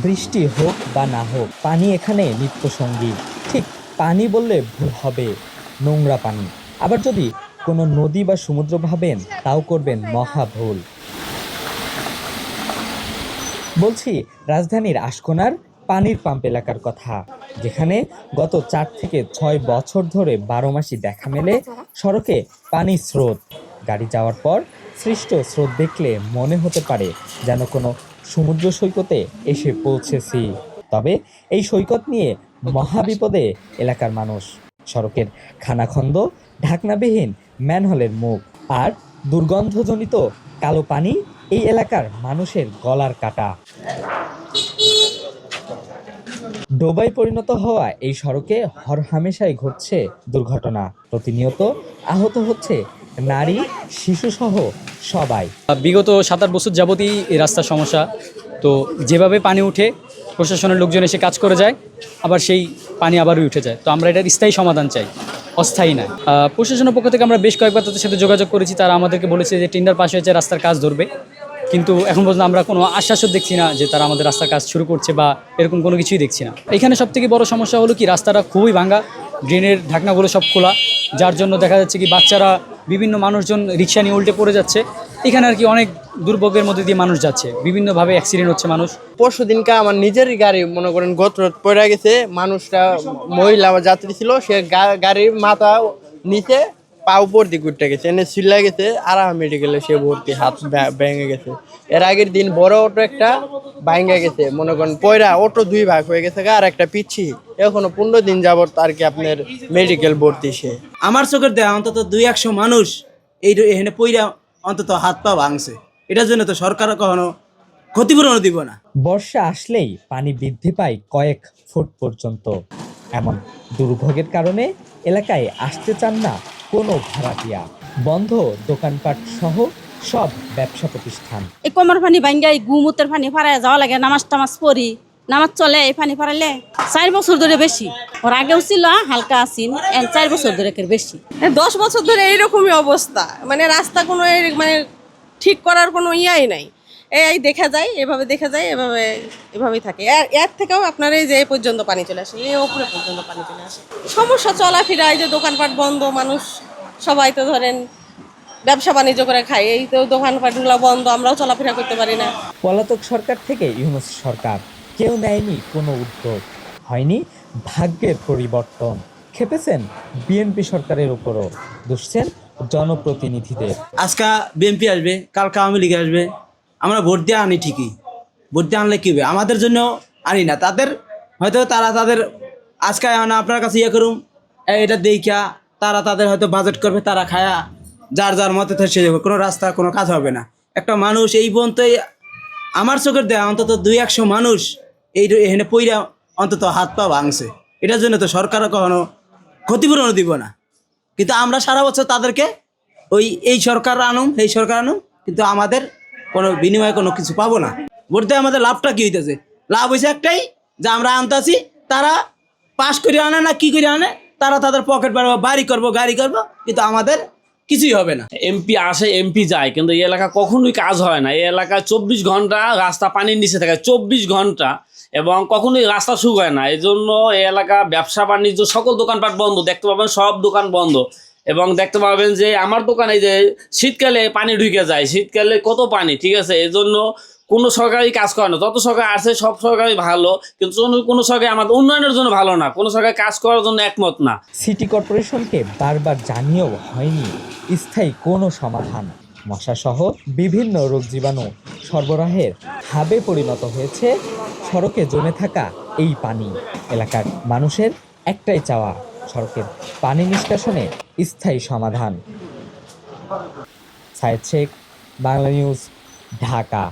বৃষ্টি হোক বা না হোক, পানি এখানে নিত্যসঙ্গী। ঠিক পানি বললে ভুল হবে, নোংরা পানি। আবার যদি কোনো নদী বা সমুদ্র ভাবেন, তাও করবেন মহা ভুল। বলছি রাজধানীর আশকোনার পানির পাম্প এলাকার কথা, যেখানে গত 4 থেকে 6 বছর ধরে 12 মাসই দেখা মেলে সড়কে পানির স্রোত। গাড়ি যাওয়ার পর সৃষ্ট স্রোত দেখলে মনে হতে পারে যেন কোনো সমুদ্র সৈকতে এসে পৌঁছেছি। তবে এই সৈকত নিয়ে মহাবিপদে এলাকার মানুষ। সড়কের খানাখন্দ, ঢাকনাবিহীন ম্যানহোলের মুখ আর দুর্গন্ধজনিত কালো পানি এই এলাকার মানুষের গলার কাটা। ডোবায় পরিণত হওয়া এই সড়কে হরহামেশাই ঘটছে দুর্ঘটনা। প্রতিনিয়ত আহত হচ্ছে নারী, শিশুসহ সবাই। বিগত 7-8 বছর যাবতই এই রাস্তার সমস্যা। তো যেভাবে পানি উঠে প্রশাসনের লোকজন এসে কাজ করে যায়, আবার সেই পানি আবারই উঠে যায়। তো আমরা এটার স্থায়ী সমাধান চাই, অস্থায়ী নয়। প্রশাসনের পক্ষ থেকে আমরা বেশ কয়েকবার তাদের সাথে যোগাযোগ করেছি। তারা আমাদেরকে বলেছে যে টেন্ডার পাস হয়েছে, রাস্তার কাজ ধরবে। কিন্তু এখন পর্যন্ত আমরা কোনো আশ্বাসও দেখছি না যে তারা আমাদের রাস্তার কাজ শুরু করছে বা এরকম কোনো কিছুই দেখছি না। এখানে সবথেকে বড় সমস্যা হলো কি, রাস্তাটা খুবই ভাঙা, ড্রেনের ঢাকনাগুলো সব খোলা, যার জন্য দেখা যাচ্ছে কি বাচ্চারা, বিভিন্ন মানুষজন রিক্সা নিয়ে উল্টে পড়ে যাচ্ছে। এখানে আর কি অনেক দুর্ভোগের মধ্যে দিয়ে মানুষ যাচ্ছে, বিভিন্নভাবে অ্যাক্সিডেন্ট হচ্ছে মানুষ। পরশু দিনকে আমার নিজেরই গাড়ি মনে করেন গতরাত পড়ে গেছে। মানুষটা মহিলা যাত্রী ছিল, সে গাড়ির মাথা নিচে পা উপর দিকে উঠে গেছে, এনে সিল্লা গেছে। আরাম মেডিকেলে সে ভর্তি, হাত ভেঙে গেছে। এর আগের দিন বড় অটো একটা ভাঙে গেছে, মনে করেন পয়রা অটো 2 ভাগ হয়ে গেছে, আর একটা পিচ্ছি। এখনো 15 দিন যাবত আর কি আপনার মেডিকেল ভর্তি। সে আমার চোখের দেয়া অন্তত 200 মানুষ এখানে পইরা অন্তত হাত পা ভাঙছে। এটার জন্য তো সরকার কখনো ক্ষতিপূরণ দিব না। বর্ষা আসলেই পানি বৃদ্ধি পায় কয়েক ফুট পর্যন্ত। এমন দুর্ভোগের কারণে এলাকায় আসতে চান না কোনো ভাড়াটিয়া। বন্ধ দোকানপাট সহ সব ব্যবসা প্রতিষ্ঠান। এই কোমর পানি ভাঙ্গা, এই গুমুতের পানি ফারায় যাওয়া লাগে। নামাজ টামাজ পড়ি, নামাজ চলে এই পানি ফারাইলে। 4 বছর ধরে বেশি, ওর আগেও ছিল হালকা আসিন, 4 বছর ধরে বেশি। 10 বছর ধরে এইরকমই অবস্থা, মানে রাস্তা কোনো মানে ঠিক করার কোনো ইয়াই নাই। এই দেখা যায়, এভাবে দেখা যায়, এভাবেই থাকে। এর থেকেও আপনার এই যে এই পর্যন্ত পানি চলে আসে, এই উপরে পর্যন্ত পানি চলে আসে। সমস্যা চলাফেরা, এই যে দোকানপাট বন্ধ, মানুষ সবাই তো ধরেন ব্যবসা বাণিজ্য করে খায়, এই তো দোকানপাটগুলো বন্ধ, আমরাও চলাফেরা করতে পারি না। পলাতক সরকার থেকে ইউনূস সরকার, কেউ নেয়নি কোনো উদ্যোগ, হয়নি ভাগ্যের পরিবর্তন। খেপেছেন বিএনপি সরকারের উপরও, দুষছেন জনপ্রতিনিধিদের। আজকে বিএনপি আসবে, কালকে আওয়ামী লীগ আসবে, আমরা ভোট দিয়ে আনি ঠিকই। ভোট দিয়ে আনলে কী হবে, আমাদের জন্য আনি না, তাদের হয়তো তারা তাদের আজকে আপনার কাছে ইয়ে করুন, এটা দেখা তারা তাদের হয়তো বাজেট করবে, তারা খায়া যার যার মতে সে যাবে। কোনো রাস্তা কোনো কাজ হবে না। একটা মানুষ এই পর্যন্তই আমার চোখের দেয়া অন্তত 200 মানুষ এখানে পইরা অন্তত হাত পা ভাঙছে। এটার জন্য তো সরকার কখনো ক্ষতিপূরণ দিব না। কিন্তু আমরা সারা বছর তাদেরকে এই সরকার আনুম, এই সরকার আনুম, কিন্তু আমাদের কোনো বিনিময়ে কোনো কিছু পাবো না। ভোট দিয়ে আমাদের লাভটা কী হইতেছে? লাভ হয়েছে একটাই, যে আমরা আনতেছি, তারা পাস করে আনে না কি করে আনে, তারা তাদের পকেট বাড়াবো, বাড়ি করবো, গাড়ি করবো, কিন্তু আমাদের কিছুই হবে না। এমপি আসে, এমপি যায়, কিন্তু এই এলাকা কখনোই কাজ হয় না। এই এলাকায় 24 ঘন্টা রাস্তা পানির নিচে থাকে, 24 ঘন্টা, এবং কখনোই রাস্তা শুকায় না। এই জন্য এই এলাকা ব্যবসা বাণিজ্য সকল দোকানপাট বন্ধ, দেখতে পাবেন সব দোকান বন্ধ। এবং দেখতে পাবেন যে আমার দোকানে যে শীতকালে পানি ঢুকে যায়, শীতকালে কত পানি, ঠিক আছে। এই জন্য কোনো সরকারি কাজ করে না। যত সরকার আছে সব সরকারই ভালো, কিন্তু কোনো সরকার আমাদের উন্নয়নের জন্য ভালো না, কোনো সরকার কাজ করার জন্য একমত না। সিটি কর্পোরেশনকে বারবার জানিয়েও হয়নি স্থায়ী কোনো সমাধান। মশাসহ বিভিন্ন রোগ জীবাণু সরবরাহের হাবে পরিণত হয়েছে সড়কে জমে থাকা এই পানি। এলাকার মানুষের একটাই চাওয়া, সড়কের পানি নিষ্কাশনে স্থায়ী সমাধান। সায়েদ শেখ, বাংলা নিউজ, ঢাকা।